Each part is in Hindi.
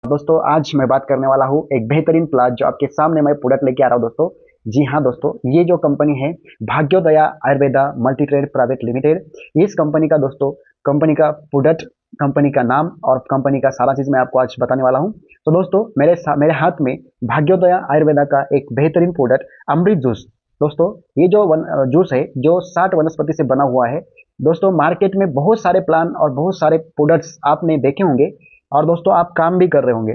दोस्तों आज मैं बात करने वाला हूँ एक बेहतरीन प्लान जो आपके सामने मैं प्रोडक्ट लेके आ रहा हूँ दोस्तों। जी हाँ दोस्तों, ये जो कंपनी है Bhagyodaya Ayurveda multi trade private limited, इस कंपनी का दोस्तों, कंपनी का प्रोडक्ट, कंपनी का नाम और कंपनी का सारा चीज मैं आपको आज बताने वाला हूँ। तो दोस्तों मेरे हाथ में भाग्योदया आयुर्वेदा का एक बेहतरीन प्रोडक्ट अमृत जूस। दोस्तों ये जो जूस है जो 60 वनस्पति से बना हुआ है। दोस्तों मार्केट में बहुत सारे प्लान और बहुत सारे प्रोडक्ट्स आपने देखे होंगे और दोस्तों आप काम भी कर रहे होंगे।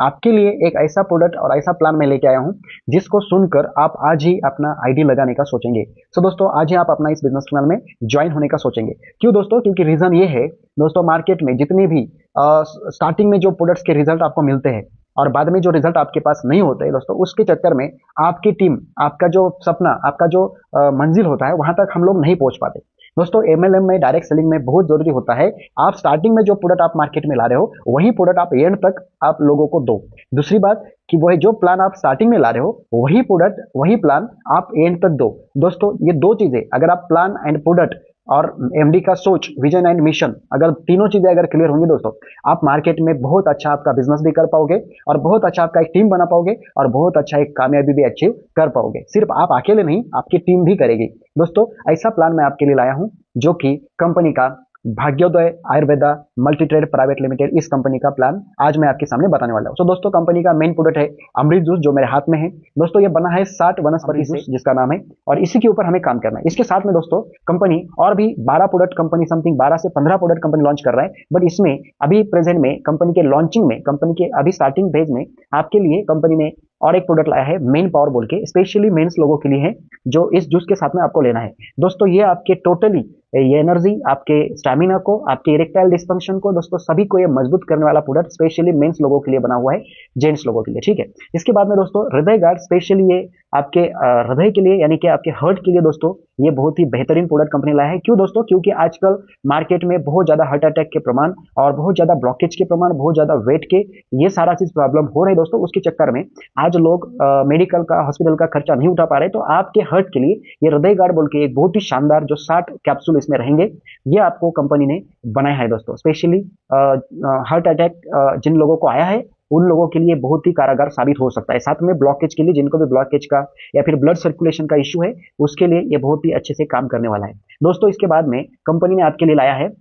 आपके लिए एक ऐसा प्रोडक्ट और ऐसा प्लान मैं लेके आया हूँ जिसको सुनकर आप आज ही अपना आईडी लगाने का सोचेंगे। दोस्तों आज ही आप अपना इस बिजनेस प्लान में ज्वाइन होने का सोचेंगे। क्यों दोस्तों? क्योंकि रीजन ये है दोस्तों, मार्केट में जितनी भी स्टार्टिंग में जो प्रोडक्ट्स के रिजल्ट आपको मिलते हैं और बाद में जो रिजल्ट आपके पास नहीं होते हैं दोस्तों, उसके चक्कर में आपकी टीम, आपका जो सपना, आपका जो मंजिल होता है वहां तक हम लोग नहीं पहुंच पाते। दोस्तों एमएलएम में, डायरेक्ट सेलिंग में बहुत जरूरी होता है आप स्टार्टिंग में जो प्रोडक्ट आप मार्केट में ला रहे हो वही प्रोडक्ट आप एंड तक आप लोगों को दो। दूसरी बात कि वही जो प्लान आप स्टार्टिंग में ला रहे हो वही प्रोडक्ट, वही प्लान आप एंड तक दो। दोस्तों ये दो चीजें, अगर आप प्लान एंड प्रोडक्ट और एमडी का सोच, विजन एंड मिशन, अगर तीनों चीजें अगर क्लियर होंगी दोस्तों, आप मार्केट में बहुत अच्छा आपका बिजनेस भी कर पाओगे और बहुत अच्छा आपका एक टीम बना पाओगे और बहुत अच्छा एक कामयाबी भी अचीव कर पाओगे। सिर्फ आप अकेले नहीं, आपकी टीम भी करेगी। दोस्तों ऐसा प्लान मैं आपके लिए लाया हूं जो कि कंपनी का Bhagyoday Ayurveda multi trade private limited, इस कंपनी का प्लान आज मैं आपके सामने बताने वाला हूं। दोस्तों कंपनी का मेन प्रोडक्ट है अमृत जूस जो मेरे हाथ में है। दोस्तों ये बना है 60 वनस्पति से, जिसका नाम है, और इसी के ऊपर हमें काम करना है। इसके साथ में दोस्तों कंपनी और भी 12 प्रोडक्ट, कंपनी समथिंग 12 से 15 प्रोडक्ट कंपनी लॉन्च कर रहा है। बट इसमें अभी प्रेजेंट में कंपनी के लॉन्चिंग में, कंपनी के अभी स्टार्टिंग फेज में आपके लिए कंपनी ने और एक प्रोडक्ट लाया है मेन पावर बोल के, स्पेशली मेंस लोगों के लिए है, जो इस जूस के साथ में आपको लेना है। दोस्तों ये आपके टोटली ये एनर्जी, आपके स्टैमिना को, आपके इरेक्टाइल डिस्फंक्शन को, दोस्तों सभी को ये मजबूत करने वाला प्रोडक्ट स्पेशली मेंस लोगों के लिए बना हुआ है, जेंट्स लोगों के लिए। ठीक है, इसके बाद में दोस्तों हृदय गार्ड, स्पेशली ये आपके हृदय के लिए, यानी कि आपके हार्ट के लिए दोस्तों ये बहुत ही बेहतरीन प्रोडक्ट कंपनी लाया है। क्यों दोस्तों? क्योंकि आजकल मार्केट में बहुत ज्यादा हार्ट अटैक के प्रमाण और बहुत ज्यादा ब्लॉकेज के प्रमाण, बहुत ज्यादा वेट के, ये सारा चीज प्रॉब्लम हो रहे दोस्तों। उसके चक्कर में आज लोग मेडिकल का, हॉस्पिटल का खर्चा नहीं उठा पा रहे। तो आपके हार्ट के लिए ये हृदय गार्ड बोल के एक बहुत ही शानदार जो 60 कैप्सूल इसमें रहेंगे, ये आपको कंपनी ने बनाया है दोस्तों। स्पेशली हार्ट अटैक जिन लोगों को आया है उन लोगों के लिए बहुत ही कारगर साबित हो सकता है। साथ में ब्लॉकेज के लिए, जिनको भी ब्लॉकेज का या फिर ब्लड सर्कुलेशन का इश्यू है, उसके लिए ये बहुत ही अच्छे से काम करने वाला है दोस्तों। इसके बाद में कंपनी ने आपके लिए लाया है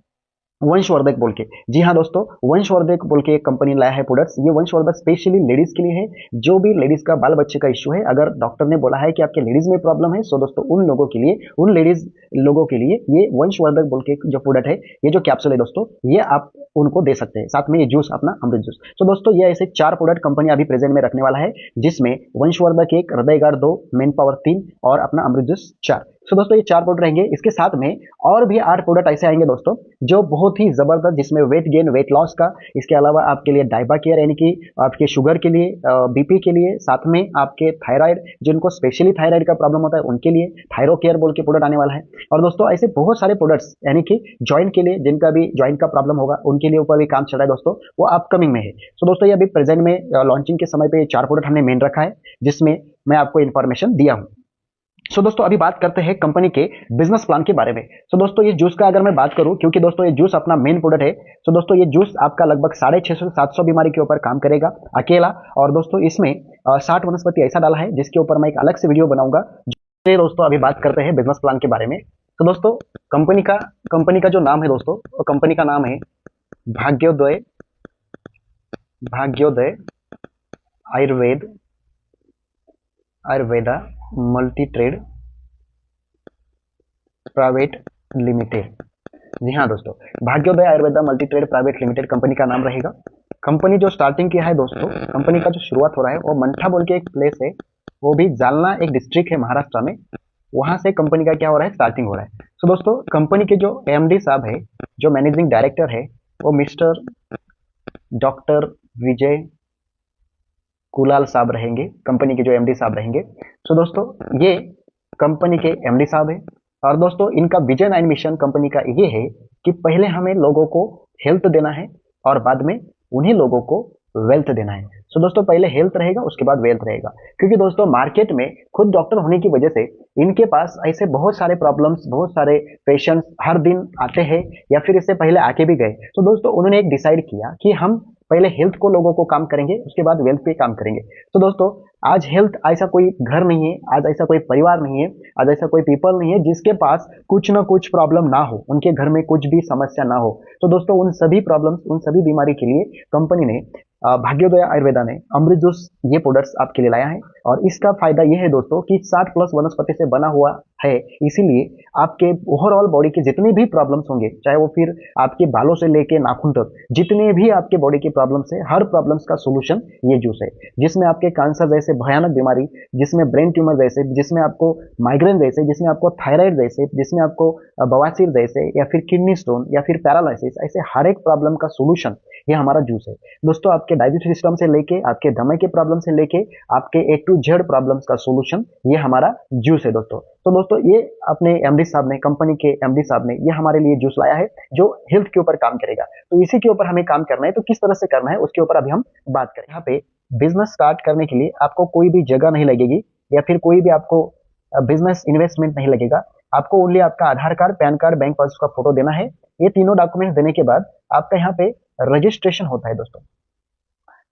वंशवर्धक बोल के। जी हाँ दोस्तों, वंशवर्धक बोल के एक कंपनी लाया है प्रोडक्ट्स। ये वंशवर्धक स्पेशली लेडीज के लिए है, जो भी लेडीज का बाल बच्चे का इश्यू है, अगर डॉक्टर ने बोला है कि आपके लेडीज में प्रॉब्लम है, सो दोस्तों उन लोगों के लिए, उन लेडीज लोगों के लिए ये वंशवर्धक बोल के जो प्रोडक्ट है, ये जो कैप्सूल है दोस्तों, ये आप उनको दे सकते हैं। साथ में ये जूस, अपना अमृत जूस। तो दोस्तों ये ऐसे 4 प्रोडक्ट कंपनी अभी प्रेजेंट में रखने वाला है, जिसमें वंशवर्धक 1, हृदय गार्ड 2, मेन पावर 3 और अपना अमृत जूस 4। दोस्तों ये 4 प्रोडक्ट रहेंगे। इसके साथ में और भी 8 प्रोडक्ट ऐसे आएंगे दोस्तों जो बहुत ही जबरदस्त, जिसमें वेट गेन, वेट लॉस का, इसके अलावा आपके लिए डायबा केयर, यानी कि आपके शुगर के लिए, बीपी के लिए, साथ में आपके थायराइड, जिनको स्पेशली थायराइड का प्रॉब्लम होता है उनके लिए थायरो केयर बोल के प्रोडक्ट आने वाला है। और दोस्तों ऐसे बहुत सारे प्रोडक्ट्स, यानी कि जॉइंट के लिए, जिनका भी जॉइंट का प्रॉब्लम होगा उनके लिए ऊपर भी काम चल रहा है दोस्तों, वो अपकमिंग में है। दोस्तों ये अभी प्रेजेंट में लॉन्चिंग के समय पे ये 4 प्रोडक्ट हमने मेन रखा है, जिसमें मैं आपको इन्फॉर्मेशन दिया हूं। दोस्तों अभी बात करते हैं कंपनी के बिजनेस प्लान के बारे में। दोस्तों ये जूस का अगर मैं बात करूं, क्योंकि दोस्तों ये जूस अपना मेन प्रोडक्ट है, दोस्तों ये जूस आपका लगभग 650 से 700 बीमारी के ऊपर काम करेगा अकेला। और दोस्तों इसमें 60 वनस्पति ऐसा डाला है जिसके ऊपर मैं एक अलग से वीडियो बनाऊंगा। दोस्तों अभी बात करते हैं बिजनेस प्लान के बारे में। दोस्तों कंपनी का जो नाम है दोस्तों, कंपनी का नाम है Bhagyoday Ayurveda multi trade private limited. जी हाँ दोस्तों, Bhagyoday Ayurveda multi trade private limited company का नाम रहेगा। कंपनी जो स्टार्टिंग किया है दोस्तों, कंपनी का जो शुरुआत हो रहा है वो मंठा बोल के एक प्लेस है, वो भी जालना एक डिस्ट्रिक्ट है महाराष्ट्र में, वहां से कंपनी का क्या हो रहा है, स्टार्टिंग हो रहा है। दोस्तों कंपनी के जो एमडी साहब है, जो मैनेजिंग डायरेक्टर है, वो मिस्टर डॉक्टर विजय कुलाल साहब रहेंगे, कंपनी के जो एमडी साहब रहेंगे। दोस्तों ये कंपनी के एमडी साहब है। और दोस्तों इनका विजन एंड मिशन कंपनी का ये है कि पहले हमें लोगों को हेल्थ देना है और बाद में उन्हीं लोगों को वेल्थ देना है। दोस्तों पहले हेल्थ रहेगा, उसके बाद वेल्थ रहेगा। क्योंकि दोस्तों मार्केट में खुद डॉक्टर होने की वजह से इनके पास ऐसे बहुत सारे प्रॉब्लम्स, बहुत सारे पेशेंट्स हर दिन आते हैं या फिर इससे पहले आके भी गए। दोस्तों उन्होंने एक डिसाइड किया कि हम पहले हेल्थ को लोगों को काम करेंगे, उसके बाद वेल्थ पे काम करेंगे। तो दोस्तों आज हेल्थ ऐसा कोई घर नहीं है, आज ऐसा कोई परिवार नहीं है, आज ऐसा कोई पीपल नहीं है जिसके पास कुछ ना कुछ प्रॉब्लम ना हो, उनके घर में कुछ भी समस्या ना हो। तो दोस्तों उन सभी प्रॉब्लम्स, उन सभी बीमारी के लिए कंपनी ने भाग्योदय आयुर्वेदा ने अमृत जूस ये प्रोडक्ट्स आपके लिए लाया है। और इसका फायदा ये है दोस्तों कि 60+ वनस्पति से बना हुआ है, इसीलिए आपके ओवरऑल बॉडी के जितने भी प्रॉब्लम्स होंगे, चाहे वो फिर आपके बालों से लेके नाखून तक, जितने भी आपके बॉडी की प्रॉब्लम्स है, हर प्रॉब्लम्स का सोल्यूशन ये जूस है। जिसमें आपके कैंसर जैसे भयानक बीमारी, जिसमें ब्रेन ट्यूमर जैसे, जिसमें आपको माइग्रेन जैसे, जिसमें आपको थायराइड जैसे, जिसमें आपको बवासीर जैसे, या फिर किडनी स्टोन, या फिर पैरालिसिस, ऐसे हर एक प्रॉब्लम का सोल्यूशन ये हमारा जूस है दोस्तों। आपके डाइजेस्टिव सिस्टम से लेके आपके दमे के प्रॉब्लम से लेके आपके ए टू जेड प्रॉब्लम्स का सोल्यूशन ये हमारा जूस है दोस्तों। तो दोस्तों ये अपने एमडी साहब ने, कंपनी के एमडी साहब ने ये हमारे लिए जूस लाया है जो हेल्थ के ऊपर काम करेगा। तो इसी के ऊपर हमें काम करना है, तो किस तरह से करना है उसके ऊपर अभी हम बात करें। यहाँ पे बिजनेस स्टार्ट करने के लिए आपको कोई भी जगह नहीं लगेगी, या फिर कोई भी आपको बिजनेस इन्वेस्टमेंट नहीं लगेगा। आपको ओनली आपका Aadhaar card, PAN card, bank passbook का फोटो देना है। ये तीनों डॉक्यूमेंट्स देने के बाद आपका यहाँ पे रजिस्ट्रेशन होता है दोस्तों,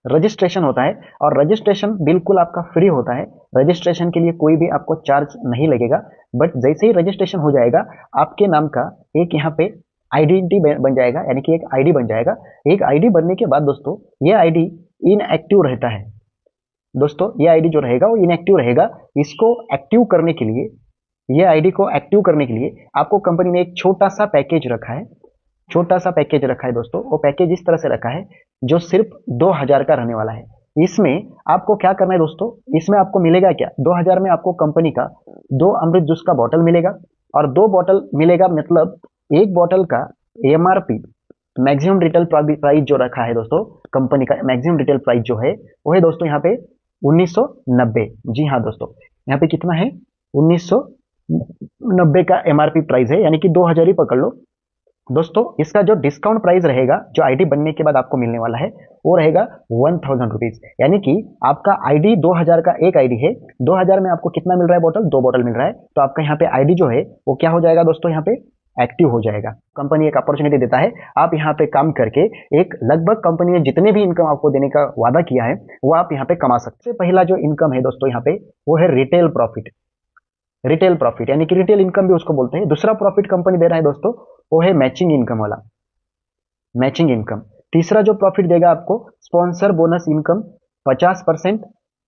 रजिस्ट्रेशन होता है। और रजिस्ट्रेशन बिल्कुल आपका फ्री होता है। रजिस्ट्रेशन के लिए कोई भी आपको चार्ज नहीं लगेगा। बट जैसे ही रजिस्ट्रेशन हो जाएगा, आपके नाम का एक यहाँ पे आइडेंटिटी बन जाएगा, यानी कि एक आईडी बन जाएगा। एक आईडी बनने के बाद दोस्तों ये आईडी इनएक्टिव रहता है दोस्तों, ये आईडी जो रहेगा वो इनएक्टिव रहेगा। इसको एक्टिव करने के लिए, ये आईडी को एक्टिव करने के लिए आपको कंपनी ने एक छोटा सा पैकेज रखा है, छोटा सा पैकेज रखा है दोस्तों। वो पैकेज इस तरह से रखा है जो सिर्फ 2000 का रहने वाला है। इसमें आपको क्या करना है दोस्तों, इसमें आपको मिलेगा क्या, 2000 में आपको कंपनी का 2 अमृत जूस का बॉटल मिलेगा, और 2 बॉटल मिलेगा, मतलब एक बॉटल का एमआरपी, मैक्सिमम रिटेल प्राइस जो रखा है दोस्तों, कंपनी का मैक्सिमम रिटेल प्राइस जो है वो है दोस्तों यहाँ पे 1990। जी हाँ दोस्तों, यहाँ पे कितना है, 1990 का एमआरपी प्राइस है, यानी कि 2000 ही पकड़ लो दोस्तों। इसका जो डिस्काउंट प्राइस रहेगा, जो आईडी बनने के बाद आपको मिलने वाला है, वो रहेगा 1000 रुपीज। यानी कि आपका आईडी 2000 का एक आईडी है, 2000 में आपको कितना मिल रहा है, बॉटल, 2 बॉटल मिल रहा है। तो आपका यहाँ पे आईडी जो है वो क्या हो जाएगा दोस्तों, यहाँ पे एक्टिव हो जाएगा। कंपनी एक अपॉर्चुनिटी देता है, आप यहाँ पे काम करके एक लगभग कंपनी ने जितने भी इनकम आपको देने का वादा किया है वो आप यहाँ पे कमा सकते हैं। पहला जो इनकम है दोस्तों यहाँ पे वो है रिटेल प्रॉफिट। रिटेल प्रॉफिट यानी कि रिटेल इनकम भी उसको बोलते हैं। दूसरा प्रॉफिट कंपनी दे रहा है दोस्तों वो है मैचिंग इनकम वाला, मैचिंग इनकम। तीसरा जो प्रॉफिट देगा आपको स्पॉन्सर बोनस इनकम 50%,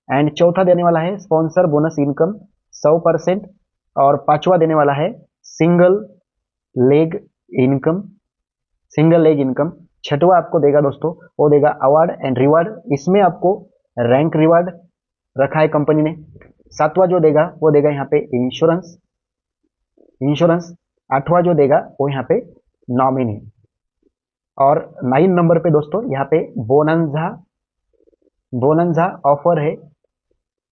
एंड चौथा देने वाला है स्पॉन्सर बोनस इनकम 100%, और पांचवा देने वाला है single leg income, single leg income. छठवा आपको देगा दोस्तों वो देगा अवार्ड एंड रिवार्ड, इसमें आपको रैंक रिवार्ड रखा है कंपनी ने। सातवां जो देगा वो देगा यहाँ पे इंश्योरेंस, इंश्योरेंस। आठवां जो देगा वो यहाँ पे नॉमिनी, और 9 नंबर पे दोस्तों यहाँ पे बोनंजा, बोनंजा ऑफर है,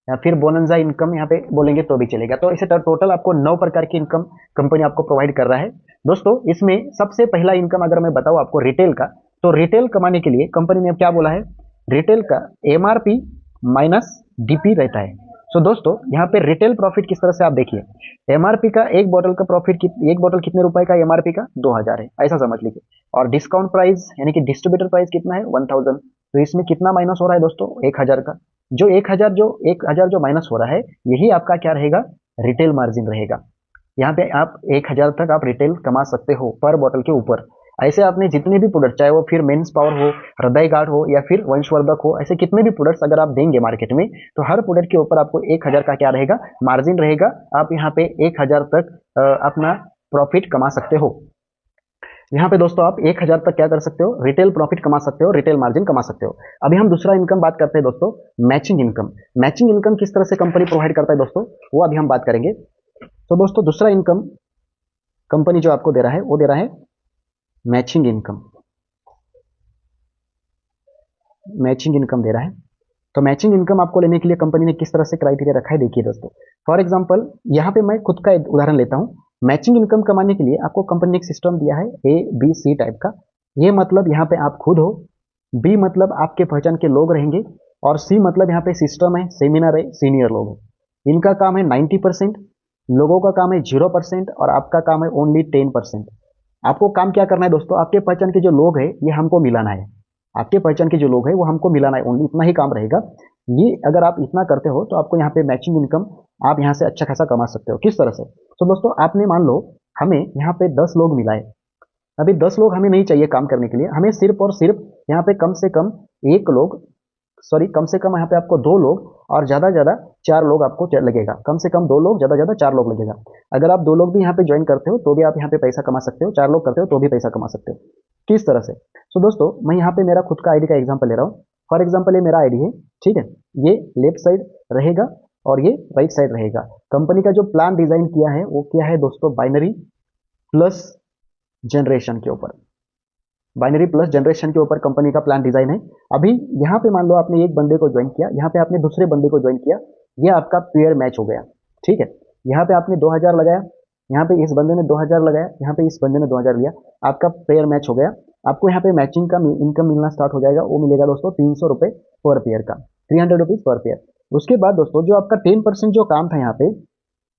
या फिर बोनंजा इनकम यहाँ पे बोलेंगे तो भी चलेगा। तो इसे टोटल आपको 9 प्रकार की इनकम कंपनी आपको प्रोवाइड कर रहा है दोस्तों। इसमें सबसे पहला इनकम अगर मैं बताऊँ आपको रिटेल का, तो रिटेल कमाने के लिए कंपनी ने क्या बोला है, रिटेल का एमआरपी माइनस डीपी रहता है। सो दोस्तों यहाँ पे रिटेल प्रॉफिट किस तरह से आप देखिए, एमआरपी का एक बोतल का प्रॉफिट, एक बोतल कितने रुपए का, एमआरपी का 2000 है, ऐसा समझ लीजिए। और डिस्काउंट प्राइस यानी कि डिस्ट्रीब्यूटर प्राइस कितना है 1000। तो इसमें कितना माइनस हो रहा है दोस्तों 1000 का, जो 1000 जो माइनस हो रहा है यही आपका क्या रहेगा, रिटेल मार्जिन रहेगा। यहाँ पे आप 1000 तक आप रिटेल कमा सकते हो पर बोतल के ऊपर। ऐसे आपने जितने भी प्रोडक्ट, चाहे वो फिर मेंस पावर हो, हृदय गार्ड हो, या फिर वंशवर्धक हो, ऐसे कितने भी प्रोडक्ट्स अगर आप देंगे मार्केट में, तो हर प्रोडक्ट के ऊपर आपको 1000 का क्या रहेगा, मार्जिन रहेगा। आप यहाँ पे 1000 तक अपना प्रॉफिट कमा सकते हो। यहाँ पे दोस्तों आप 1000 तक क्या कर सकते हो, रिटेल प्रॉफिट कमा सकते हो, रिटेल मार्जिन कमा सकते हो। अभी हम दूसरा इनकम बात करते हैं दोस्तों, मैचिंग इनकम। मैचिंग इनकम किस तरह से कंपनी प्रोवाइड करता है दोस्तों, वो अभी हम बात करेंगे। तो दोस्तों दूसरा इनकम कंपनी जो आपको दे रहा है वो दे रहा है मैचिंग इनकम, मैचिंग इनकम दे रहा है। तो मैचिंग इनकम आपको लेने के लिए कंपनी ने किस तरह से क्राइटेरिया रखा है देखिए दोस्तों। फॉर एग्जांपल यहाँ पे मैं खुद का एक उदाहरण लेता हूँ। मैचिंग इनकम कमाने के लिए आपको कंपनी ने एक सिस्टम दिया है ABC टाइप का। ये मतलब यहाँ पे आप खुद हो, B मतलब आपके पहचान के लोग रहेंगे, और C मतलब यहाँ पे सिस्टम है, सेमिनार है, सीनियर लोग है। इनका काम है 90%, लोगों का काम है 0%, और आपका काम है ओनली 10%। आपको काम क्या करना है दोस्तों, आपके पहचान के जो लोग हैं ये हमको मिलाना है। आपके पहचान के जो लोग हैं वो हमको मिलाना है, ओनली इतना ही काम रहेगा। ये अगर आप इतना करते हो तो आपको यहाँ पे मैचिंग इनकम आप यहाँ से अच्छा खासा कमा सकते हो। किस तरह से? तो दोस्तों आपने मान लो हमें यहाँ पे 10 लोग मिलाए, अभी 10 लोग हमें नहीं चाहिए काम करने के लिए, हमें सिर्फ और सिर्फ यहाँ पे कम से कम एक लोग, सॉरी कम से कम यहाँ पे आपको 2 लोग और ज़्यादा ज़्यादा 4 लोग आपको लगेगा। कम से कम 2 लोग, ज़्यादा ज़्यादा 4 लोग लगेगा। अगर आप 2 लोग भी यहाँ पे ज्वाइन करते हो तो भी आप यहाँ पे पैसा कमा सकते हो, 4 लोग करते हो तो भी पैसा कमा सकते हो। किस तरह से? सो दोस्तों मैं यहाँ पे मेरा खुद का आईडी का एग्जाम्पल ले रहा हूँ। फॉर एग्जाम्पल ये मेरा आईडी है, ठीक है। ये लेफ्ट साइड रहेगा और ये राइट साइड रहेगा। कंपनी का जो प्लान डिजाइन किया है वो क्या है दोस्तों, बाइनरी प्लस जनरेशन के ऊपर, बाइनरी प्लस जनरेशन के ऊपर कंपनी का प्लान डिजाइन है। अभी यहाँ पे मान लो आपने एक बंदे को ज्वाइन किया, यहाँ पे आपने दूसरे बंदे को ज्वाइन किया, ये आपका पेयर मैच हो गया, ठीक है। यहाँ पे आपने 2000 लगाया, यहाँ पे इस बंदे ने 2000 लगाया, यहाँ पे इस बंदे ने 2000 लिया, आपका पेयर मैच हो गया। आपको यहाँ पे मैचिंग का इनकम मिलना स्टार्ट हो जाएगा। वो मिलेगा दोस्तों 300 रुपये पर पेयर का, 300 रुपीज पर पेयर। उसके बाद दोस्तों जो आपका 10% जो काम था यहाँ पे,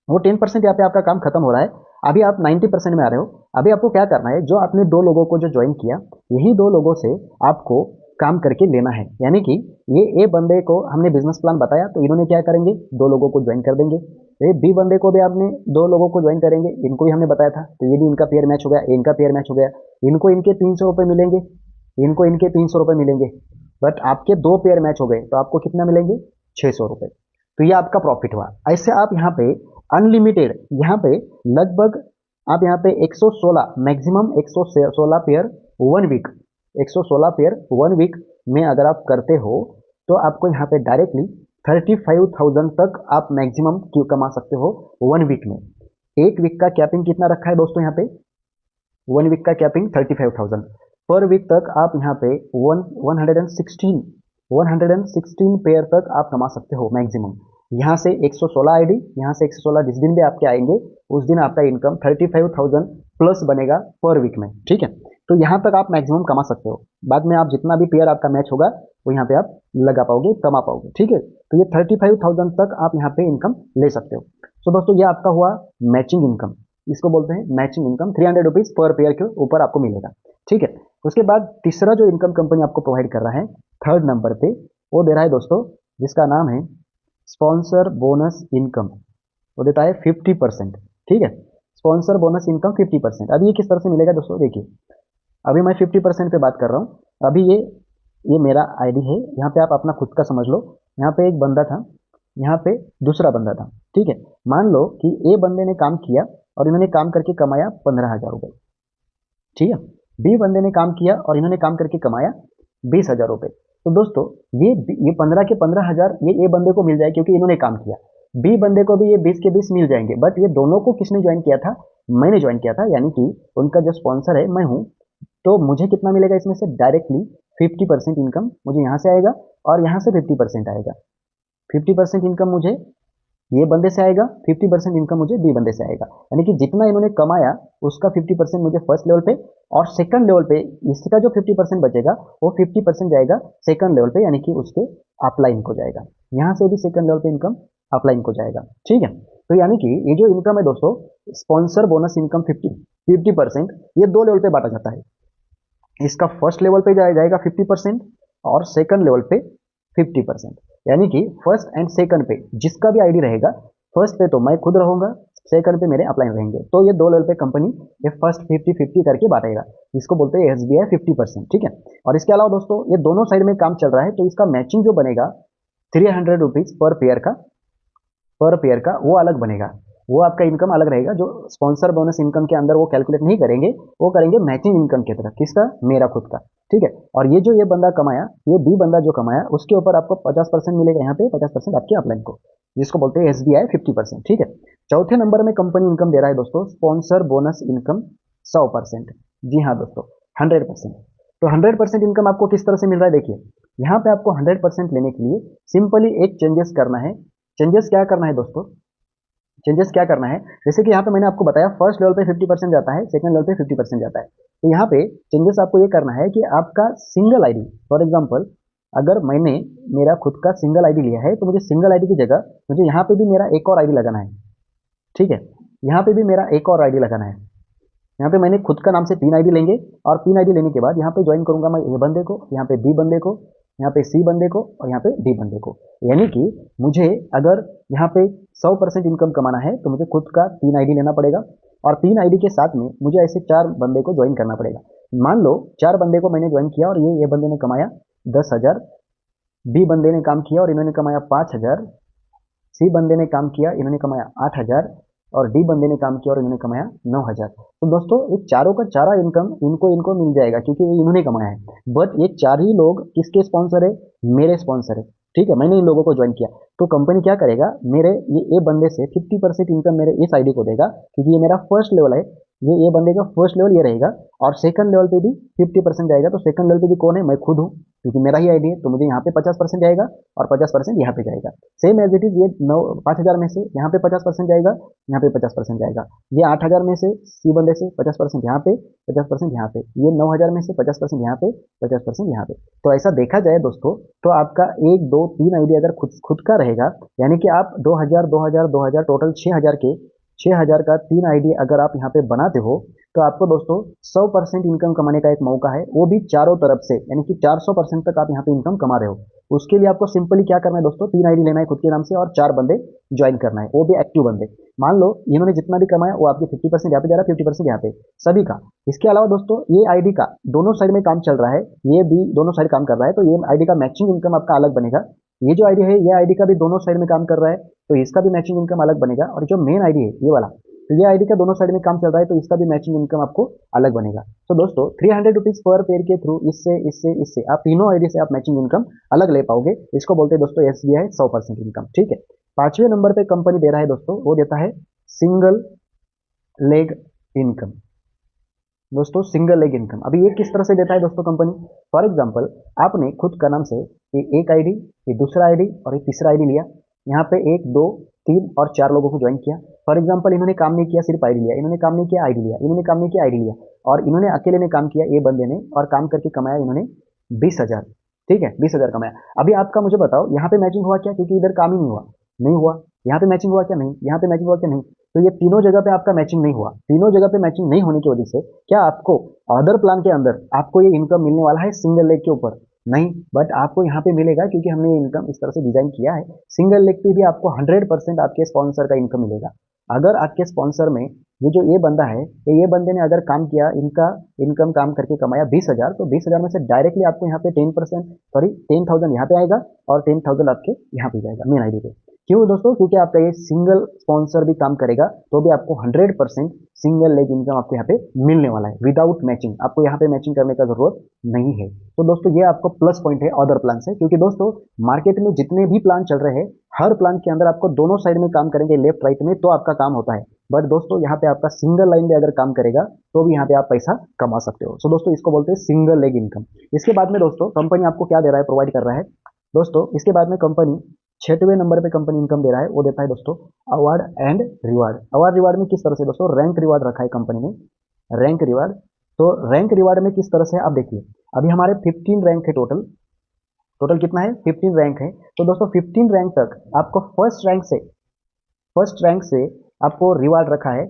वो 10% यहाँ पे आपका काम खत्म हो रहा है। अभी आप 90% में आ रहे हो। अभी आपको क्या करना है, जो आपने 2 लोगों को जो ज्वाइन किया, यही 2 लोगों से आपको काम करके लेना है। यानी कि ये ए बंदे को हमने बिजनेस प्लान बताया तो इन्होंने क्या करेंगे, 2 लोगों को ज्वाइन कर देंगे। ये बी बंदे को भी आपने 2 लोगों को ज्वाइन करेंगे, इनको भी हमने बताया था तो ये भी इनका पेयर मैच हो गया, इनका पेयर मैच हो गया। इनको इनके 300 रुपये मिलेंगे, इनको इनके 300 रुपये मिलेंगे। बट आपके 2 पेयर मैच हो गए तो आपको कितना मिलेंगे, 600 रुपये। तो ये आपका प्रॉफिट हुआ। ऐसे आप यहाँ पे अनलिमिटेड, यहाँ पे लगभग आप यहाँ पे 116 maximum 116 per 1 week, 116 per 1 week में अगर आप करते हो तो आपको यहाँ पे डायरेक्टली 35,000 तक आप मैक्सिमम क्यों कमा सकते हो 1 वीक में। एक वीक का कैपिंग कितना रखा है दोस्तों यहाँ पे, 1 वीक का कैपिंग 35,000 पर वीक तक आप यहाँ पे 116 पेयर तक आप कमा सकते हो मैक्सिमम। यहाँ से 116 आईडी, यहाँ से 116, जिस दिन भी आपके आएंगे उस दिन आपका इनकम 35,000 प्लस बनेगा पर वीक में, ठीक है। तो यहाँ तक आप मैक्सिमम कमा सकते हो। बाद में आप जितना भी पेयर आपका मैच होगा वो यहाँ पे आप लगा पाओगे, कमा पाओगे, ठीक है। तो ये 35,000 तक आप यहाँ पे इनकम ले सकते हो। तो दोस्तों ये आपका हुआ मैचिंग इनकम, इसको बोलते हैं matching income. 300 rupees per pair के ऊपर आपको मिलेगा, ठीक है। उसके बाद तीसरा जो इनकम कंपनी आपको प्रोवाइड कर रहा है थर्ड नंबर पे, वो दे रहा है दोस्तों, जिसका नाम है स्पॉन्सर बोनस इनकम। वो देता है 50%, ठीक है। Sponsor bonus income 50%। अभी ये किस तरह से मिलेगा दोस्तों, देखिए अभी मैं 50% पे बात कर रहा हूँ। अभी ये मेरा आईडी है, यहाँ पे आप अपना खुद का समझ लो। यहाँ पे एक बंदा था, यहाँ पे दूसरा बंदा था, ठीक है। मान लो कि ए बंदे ने काम किया और इन्होंने काम करके कमाया 15,000 रुपये, ठीक है। बी बंदे ने काम किया और इन्होंने काम करके कमाया 20,000 रुपये। तो दोस्तों ये 15 के 15,000 ये ए बंदे को मिल जाए क्योंकि इन्होंने काम किया, बी बंदे को भी ये 20 के 20 मिल जाएंगे। बट ये दोनों को किसने ज्वाइन किया था, मैंने ज्वाइन किया था, यानी कि उनका जो स्पॉन्सर है मैं हूँ। तो मुझे कितना मिलेगा इसमें से, डायरेक्टली 50% इनकम मुझे यहाँ से आएगा और यहाँ से 50% आएगा। 50% इनकम मुझे ये बंदे से आएगा, 50% इनकम मुझे बी बंदे से आएगा। यानी कि जितना इन्होंने कमाया उसका 50% मुझे फर्स्ट लेवल पे, और सेकंड लेवल पे इसका जो 50% बचेगा वो 50% जाएगा सेकंड लेवल पे, यानी कि उसके अपलाइन को जाएगा। यहाँ से भी सेकंड लेवल पे इनकम अपलाइन को जाएगा, ठीक है। तो यानी कि ये जो इनकम है दोस्तों, स्पॉन्सर बोनस इनकम 50%, ये 2 लेवल पे बांटा जाता है। इसका फर्स्ट लेवल पे जाएगा 50% और सेकंड लेवल पे 50%। यानी कि फर्स्ट एंड सेकंड पे जिसका भी आईडी रहेगा, फर्स्ट पे तो मैं खुद रहूंगा, सेकंड पे मेरे अपलाइन रहेंगे। तो ये 2 लेवल पे कंपनी ये फर्स्ट 50-50 करके बांटेगा, जिसको बोलते हैं SBI 50%, ठीक है। और इसके अलावा दोस्तों ये दोनों साइड में काम चल रहा है, तो इसका मैचिंग जो बनेगा 300 रुपीज पर पेयर का वो अलग बनेगा, वो आपका इनकम अलग रहेगा। जो स्पॉन्सर बोनस इनकम के अंदर वो कैलकुलेट नहीं करेंगे, वो करेंगे मैचिंग इनकम की तरह। किसका, मेरा खुद का, ठीक है। और ये जो ये बंदा कमाया, ये बी बंदा जो कमाया, उसके ऊपर आपको 50% मिलेगा, यहाँ पे 50% आपके अपलाइन को, जिसको बोलते हैं SBI 50%, ठीक है। चौथे नंबर में कंपनी इनकम दे रहा है दोस्तों स्पॉन्सर बोनस इनकम 100%। जी हाँ दोस्तों, 100%। तो 100% इनकम आपको किस तरह से मिल रहा है, देखिए यहाँ पे आपको 100% लेने के लिए सिंपली एक चेंजेस करना है। चेंजेस क्या करना है दोस्तों, चेंजेस क्या करना है, जैसे कि यहाँ पे मैंने आपको बताया फर्स्ट लेवल पे 50% जाता है, सेकंड लेवल पे 50% जाता है। तो यहाँ पे चेंजेस आपको ये करना है कि आपका सिंगल आईडी, फॉर एग्जांपल अगर मैंने मेरा खुद का सिंगल आईडी लिया है तो मुझे सिंगल आईडी की जगह मुझे यहाँ पे भी मेरा एक और आईडी लगाना है, ठीक है। यहाँ पे भी मेरा एक और आईडी लगाना है, यहाँ पे मैंने खुद का नाम से 3 आईडी लेंगे और 3 आईडी लेने के बाद यहाँ पे ज्वाइन करूंगा मैं ए बंदे को, यहाँ पे बी बंदे को, यहाँ पे सी बंदे को और यहाँ पे डी बंदे को। यानी कि मुझे अगर यहाँ पे 100% इनकम कमाना है तो मुझे खुद का 3 आईडी लेना पड़ेगा और 3 आईडी के साथ में मुझे ऐसे 4 बंदे को ज्वाइन करना पड़ेगा। मान लो 4 बंदे को मैंने ज्वाइन किया और ये बंदे ने कमाया 10,000, बी बंदे ने काम किया और इन्होंने कमाया 5,000, सी बंदे ने काम किया इन्होंने कमाया 8,000 और डी बंदे ने काम किया और इन्होंने कमाया 9,000। तो दोस्तों ये चारों का चारा इनकम इनको मिल जाएगा क्योंकि ये इन्होंने कमाया है। बट ये 4 ही लोग किसके स्पॉन्सर है? मेरे स्पॉन्सर है। ठीक है, मैंने इन लोगों को ज्वाइन किया तो कंपनी क्या करेगा, मेरे ये ए बंदे से 50% इनकम मेरे इस आईडी को देगा क्योंकि ये मेरा फर्स्ट लेवल है। ये बंदे का फर्स्ट लेवल ये रहेगा और सेकंड लेवल पे भी 50% जाएगा। तो सेकंड लेवल पे भी कौन है? मैं खुद हूँ क्योंकि मेरा ही आईडी है। तो मुझे यहाँ पे 50% जाएगा और 50% यहाँ पे जाएगा। सेम एज इट इज ये 5,000 में से यहाँ पे 50% जाएगा, यहाँ पे 50% जाएगा। ये 8,000 में से सी बंदे से 50% यहाँ पे, 50% यहाँ पे। ये 9,000 में से 50% यहाँ पे, 50% यहाँ पे। तो ऐसा देखा जाए दोस्तों तो आपका 1, 2, 3 आईडी अगर खुद का रहेगा यानी कि आप 2,000, 2,000, 2,000 टोटल 6,000 का 3 आईडी अगर आप यहाँ पे बनाते हो तो आपको दोस्तों 100% इनकम कमाने का एक मौका है, वो भी चारों तरफ से, यानी कि 400% तक आप यहाँ पे इनकम कमा रहे हो। उसके लिए आपको सिंपली क्या करना है दोस्तों, 3 आईडी लेना है खुद के नाम से और 4 बंदे ज्वाइन करना है, वो भी एक्टिव बंदे। मान लो इन्होंने जितना भी कमाया वो आपके 50% यहाँ पे जा रहा है, 50% यहाँ पे सभी का। इसके अलावा दोस्तों ये आईडी का दोनों साइड में काम चल रहा है, ये भी दोनों साइड काम कर रहा है, तो ये आईडी का मैचिंग इनकम आपका अलग बनेगा। ये जो आईडी है ये आईडी का भी दोनों साइड में काम कर रहा है तो इसका भी मैचिंग इनकम अलग बनेगा। और जो मेन आईडी है ये वाला, तो ये आईडी का दोनों साइड में काम चल रहा है तो इसका भी मैचिंग इनकम आपको अलग बनेगा। तो दोस्तों 300 रुपीज पर पेयर के थ्रू इससे आप तीनों आईडी से आप मैचिंग इनकम अलग ले पाओगे। इसको बोलते हैं दोस्तों SBI 100% इनकम। ठीक है, 5वें नंबर पे कंपनी दे रहा है दोस्तों, वो देता है सिंगल लेग इनकम। दोस्तों सिंगल लेग इनकम अभी ये किस तरह से देता है दोस्तों कंपनी। फॉर एग्जांपल आपने खुद का नाम से एक आईडी, ये दूसरा आईडी और एक तीसरा आईडी लिया, यहाँ पे 1, 2, 3 और 4 लोगों को ज्वाइन किया। फॉर एग्जांपल इन्होंने काम नहीं किया, सिर्फ आईडी लिया, इन्होंने काम नहीं किया आईडी लिया, इन्होंने काम नहीं किया आईडी लिया और इन्होंने अकेले ने काम किया, ये बंदे ने, और काम करके कमाया इन्होंने 20,000। ठीक है, 20,000 कमाया। अभी आपका मुझे बताओ यहाँ पे मैचिंग हुआ क्या, क्योंकि इधर काम ही नहीं हुआ, नहीं हुआ। यहाँ पे मैचिंग हुआ क्या? नहीं। यहाँ पे मैचिंग हुआ क्या? नहीं। तो ये तीनों जगह पे आपका मैचिंग नहीं हुआ। तीनों जगह पे मैचिंग नहीं होने की वजह से क्या आपको अदर प्लान के अंदर आपको ये इनकम मिलने वाला है सिंगल लेग के ऊपर? नहीं, बट आपको यहाँ पे मिलेगा क्योंकि हमने ये इनकम इस तरह से डिजाइन किया है। सिंगल लेग पे भी आपको 100% आपके स्पॉन्सर का इनकम मिलेगा। अगर आपके स्पॉन्सर में ये बंदा है, ये बंदे ने अगर काम किया, इनका इनकम काम करके कमाया 20,000, तो 20,000 में से डायरेक्टली आपको यहाँ पे 10,000 यहाँ पे आएगा और 10,000 आपके यहाँ पे जाएगा मेन आईडी पे। क्यों दोस्तों? क्योंकि आपका ये सिंगल स्पॉन्सर भी काम करेगा तो भी आपको 100% सिंगल लेग इनकम आपको यहाँ पे मिलने वाला है विदाउट मैचिंग। आपको यहाँ पे मैचिंग करने का जरूरत नहीं है। तो दोस्तों ये आपको प्लस पॉइंट है अदर प्लान से, क्योंकि दोस्तों मार्केट में जितने भी प्लान चल रहे हैं हर प्लान के अंदर आपको दोनों साइड में काम करेंगे, लेफ्ट राइट में, तो आपका काम होता है। बट दोस्तों यहाँ पे आपका सिंगल लाइन में अगर काम करेगा तो भी यहाँ पे आप पैसा कमा सकते हो। सो दोस्तों इसको बोलते हैं सिंगल लेग इनकम। इसके बाद में दोस्तों कंपनी आपको क्या दे रहा है, प्रोवाइड कर रहा है दोस्तों। इसके बाद में कंपनी 6वें नंबर पे कंपनी इनकम दे रहा है, वो देता है दोस्तों award and reward. Award reward में किस तरह से दोस्तों, रैंक रिवार्ड रखा है कंपनी ने, रैंक रिवार्ड। तो रैंक रिवार्ड में किस तरह से आप देखिए, अभी हमारे 15 रैंक है, टोटल कितना है, 15 रैंक है। तो दोस्तों 15 रैंक तक आपको फर्स्ट रैंक से आपको रिवार्ड रखा है,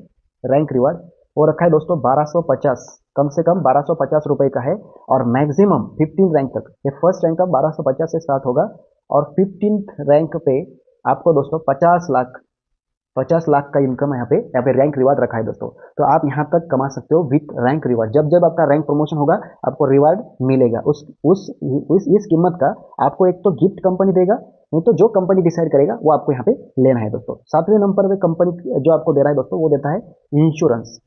रैंक रिवार्ड वो रखा है दोस्तों 1250, कम से कम 1250 रुपए का है। और मैक्सिमम 15 रैंक तक, ये फर्स्ट रैंक का 1250 से स्टार्ट होगा और 15th रैंक पे आपको दोस्तों 50 लाख का इनकम यहाँ पे रैंक रिवार्ड रखा है दोस्तों। तो आप यहाँ तक कमा सकते हो विथ रैंक रिवार्ड। जब आपका रैंक प्रमोशन होगा आपको रिवार्ड मिलेगा, इस कीमत का आपको एक तो गिफ्ट कंपनी देगा, नहीं तो जो कंपनी डिसाइड करेगा वो आपको यहाँ पे लेना है दोस्तों। 7वें नंबर पे कंपनी जो आपको दे रहा है दोस्तों, वो देता है इंश्योरेंस।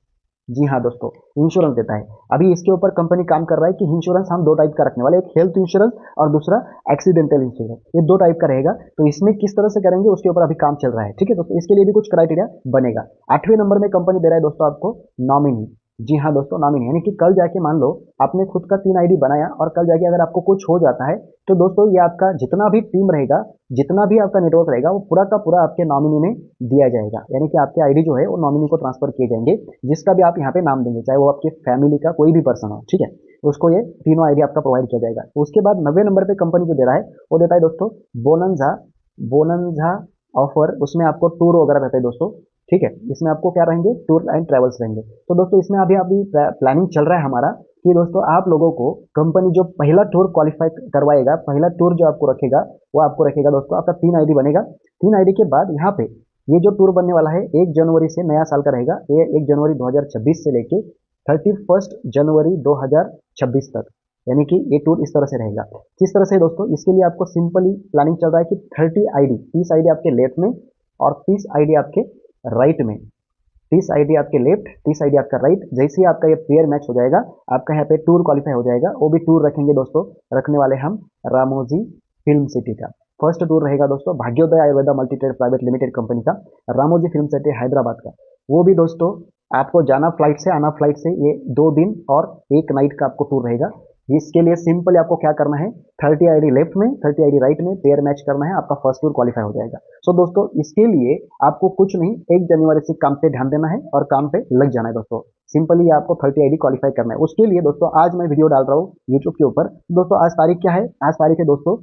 जी हाँ दोस्तों, इंश्योरेंस देता है। अभी इसके ऊपर कंपनी काम कर रहा है कि इंश्योरेंस हम 2 टाइप का रखने वाले, एक हेल्थ इंश्योरेंस और दूसरा एक्सीडेंटल इंश्योरेंस। ये 2 टाइप का रहेगा। तो इसमें किस तरह से करेंगे उसके ऊपर अभी काम चल रहा है। ठीक है दोस्तों, इसके लिए भी कुछ क्राइटेरिया बनेगा। 8वें नंबर में कंपनी दे रहा है दोस्तों आपको नॉमिनी। जी हाँ दोस्तों, नॉमिनी, यानी कि कल जाके मान लो आपने खुद का 3 आईडी बनाया और कल जाके अगर आपको कुछ हो जाता है तो दोस्तों ये आपका जितना भी टीम रहेगा, जितना भी आपका नेटवर्क रहेगा, वो पूरा का पूरा आपके नॉमिनी में दिया जाएगा। यानी कि आपके आईडी जो है वो नॉमिनी को ट्रांसफर किए जाएंगे, जिसका भी आप यहाँ पे नाम देंगे, चाहे वो आपके फैमिली का कोई भी पर्सन हो। ठीक है, उसको ये तीनों आईडी आपका प्रोवाइड किया जाएगा। उसके बाद 90 नंबर पे कंपनी जो दे रहा है वो देता है दोस्तों बोनंजा ऑफर। उसमें आपको टूर वगैरह रहता है दोस्तों। ठीक है, इसमें आपको क्या रहेंगे, टूर एंड ट्रेवल्स रहेंगे। तो दोस्तों इसमें अभी अभी प्लानिंग चल रहा है हमारा कि दोस्तों आप लोगों को कंपनी जो पहला टूर क्वालिफाई करवाएगा, पहला टूर जो आपको रखेगा वो आपको रखेगा दोस्तों, आपका 3 आईडी बनेगा। 3 आईडी के बाद यहाँ पे ये जो टूर बनने वाला है 1 जनवरी से नया साल का रहेगा, ये 1 जनवरी 2026 से लेके 31 जनवरी 2026 तक, यानी कि ये टूर इस तरह से रहेगा। किस तरह से दोस्तों, इसके लिए आपको सिंपली प्लानिंग चल रहा है कि 30 आईडी, 30 आईडी आपके लेफ्ट में और 30 आईडी आपके राइट में, 30 आईडी आपके लेफ्ट, 30 आईडी आपका राइट। जैसे ही आपका ये पेयर मैच हो जाएगा, आपका यहाँ पे टूर क्वालिफाई हो जाएगा। वो भी टूर रखेंगे दोस्तों, रखने वाले हम रामोजी फिल्म सिटी का। फर्स्ट टूर रहेगा दोस्तों Bhagyoday Ayurveda multi trade private limited company का, रामोजी फिल्म सिटी हैदराबाद का। वो भी दोस्तों आपको जाना फ्लाइट से, आना फ्लाइट से, ये 2 दिन और 1 नाइट का आपको टूर रहेगा। इसके लिए सिंपली आपको क्या करना है, 30 आईडी लेफ्ट में, 30 आईडी राइट में पेयर मैच करना है, आपका फर्स्ट टूर क्वालिफाई हो जाएगा। सो दोस्तों इसके लिए आपको कुछ नहीं, 1 जनवरी से काम पे ध्यान देना है और काम पे लग जाना है दोस्तों। सिंपली आपको 30 आईडी क्वालिफाई करना है। उसके लिए दोस्तों आज मैं वीडियो डाल रहा हूँ यूट्यूब के ऊपर। दोस्तों आज तारीख क्या है, आज तारीख है दोस्तों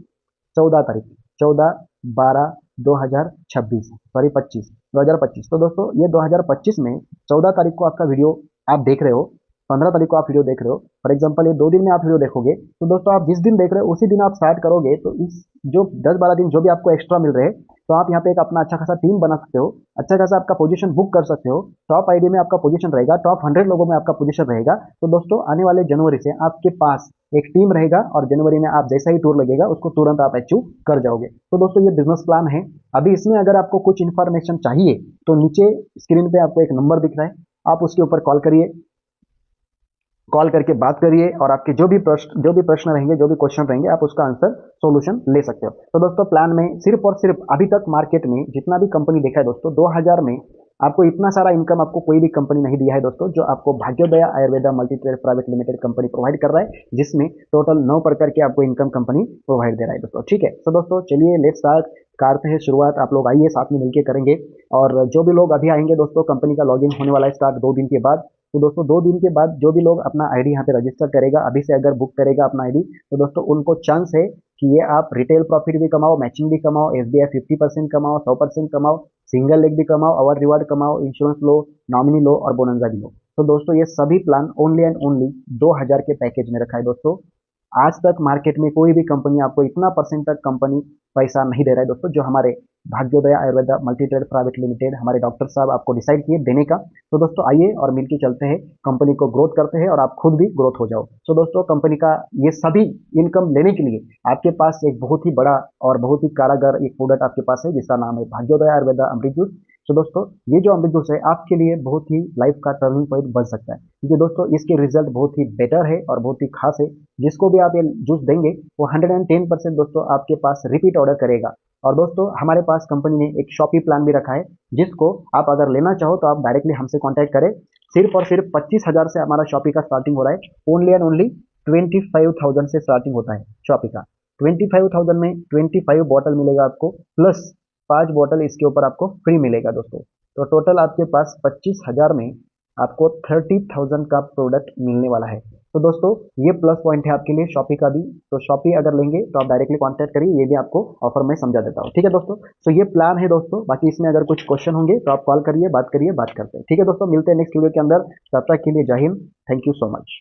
14 तारीख, 14/12/2026, सॉरी 2025। तो दोस्तों ये 2025 में 14 तारीख को आपका वीडियो आप देख रहे हो, 15 तारीख को आप वीडियो देख रहे हो। फॉर एग्जाम्पल ये 2 दिन में आप वीडियो देखोगे, तो दोस्तों आप जिस दिन देख रहे हो उसी दिन आप स्टार्ट करोगे, तो इस जो 10-12 दिन जो भी आपको एक्स्ट्रा मिल रहे हैं, तो आप यहाँ पे एक अपना अच्छा खासा टीम बना सकते हो, अच्छा खासा आपका पोजीशन बुक कर सकते हो। टॉप आईडी में आपका पोजीशन रहेगा, टॉप 100 लोगों में आपका पोजीशन रहेगा। तो दोस्तों आने वाले जनवरी से आपके पास एक टीम रहेगा और जनवरी में आप जैसा ही टूर लगेगा उसको तुरंत आप अचीव कर जाओगे। तो दोस्तों ये बिजनेस प्लान है। अभी इसमें अगर आपको कुछ इन्फॉर्मेशन चाहिए तो नीचे स्क्रीन पे आपको एक नंबर दिख रहा है, आप उसके ऊपर कॉल करिए, कॉल करके बात करिए और आपके जो भी प्रश्न रहेंगे, जो भी क्वेश्चन रहेंगे, आप उसका आंसर सॉल्यूशन ले सकते हो। तो दोस्तों प्लान में सिर्फ और सिर्फ अभी तक मार्केट में जितना भी कंपनी देखा है दोस्तों, 2000 में आपको इतना सारा इनकम आपको कोई भी कंपनी नहीं दिया है दोस्तों, जो आपको Bhagyoday Ayurveda multi trade private limited company provide कर रहा है, जिसमें टोटल 9 प्रकार के आपको इनकम कंपनी प्रोवाइड दे रहा है दोस्तों। ठीक है, तो दोस्तों चलिए लेट्स स्टार्ट, करते हैं शुरुआत। आप लोग आइए, साथ में मिलकर करेंगे। और जो भी लोग अभी आएंगे दोस्तों, कंपनी का लॉगिन होने वाला है स्टार्ट 2 दिन के बाद। तो दोस्तों 2 दिन के बाद जो भी लोग अपना आईडी यहाँ पे रजिस्टर करेगा, अभी से अगर बुक करेगा अपना आईडी, तो दोस्तों उनको चांस है कि ये आप रिटेल प्रॉफिट भी कमाओ, मैचिंग भी कमाओ, एसबीआई 50% कमाओ, 100% कमाओ, सिंगल लेग भी कमाओ, अवर रिवार्ड कमाओ, इंश्योरेंस लो, नॉमिनी लो और बोनंजा भी लो। तो दोस्तों ये सभी प्लान ओनली एंड ओनली 2000 के पैकेज में रखा है दोस्तों। आज तक मार्केट में कोई भी कंपनी आपको इतना परसेंट तक कंपनी पैसा नहीं दे रहा है दोस्तों, जो हमारे भाग्योदय आयुर्वेदा मल्टीट्रेड प्राइवेट लिमिटेड हमारे डॉक्टर साहब आपको डिसाइड किए देने का। तो दोस्तों आइए और मिलकर चलते हैं, कंपनी को ग्रोथ करते हैं और आप खुद भी ग्रोथ हो जाओ। तो दोस्तों कंपनी का ये सभी इनकम लेने के लिए आपके पास एक बहुत ही बड़ा और बहुत ही कारागार एक प्रोडक्ट आपके पास है, जिसका नाम है भाग्योदय आयुर्वेदा अमृत जूस। तो दोस्तों ये जो अमृत जूस है आपके लिए बहुत ही लाइफ का टर्निंग पॉइंट बन सकता है, क्योंकि दोस्तों इसके रिजल्ट बहुत ही बेटर है और बहुत ही खास है। जिसको भी आप ये जूस देंगे वो 110% दोस्तों आपके पास रिपीट ऑर्डर करेगा। और दोस्तों हमारे पास कंपनी ने एक शॉपी प्लान भी रखा है, जिसको आप अगर लेना चाहो तो आप डायरेक्टली हमसे कांटेक्ट करें। सिर्फ और सिर्फ 25,000 से हमारा शॉपी का स्टार्टिंग हो रहा है। ओनली एंड ओनली 25,000 से स्टार्टिंग होता है शॉपी का। 25,000 में 25 बॉटल मिलेगा आपको, प्लस 5 बॉटल इसके ऊपर आपको फ्री मिलेगा दोस्तों। तो टोटल आपके पास 25,000 में आपको 30,000 का प्रोडक्ट मिलने वाला है। तो दोस्तों ये प्लस पॉइंट है आपके लिए शॉपी का भी। तो शॉपी अगर लेंगे तो आप डायरेक्टली कांटेक्ट करिए, ये भी आपको ऑफर में समझा देता हूँ। ठीक है दोस्तों, तो ये प्लान है दोस्तों। बाकी इसमें अगर कुछ क्वेश्चन होंगे तो आप कॉल करिए, बात करते हैं। ठीक है दोस्तों, मिलते हैं नेक्स्ट वीडियो के अंदर। तब तक के लिए जय Hind, thank you so much.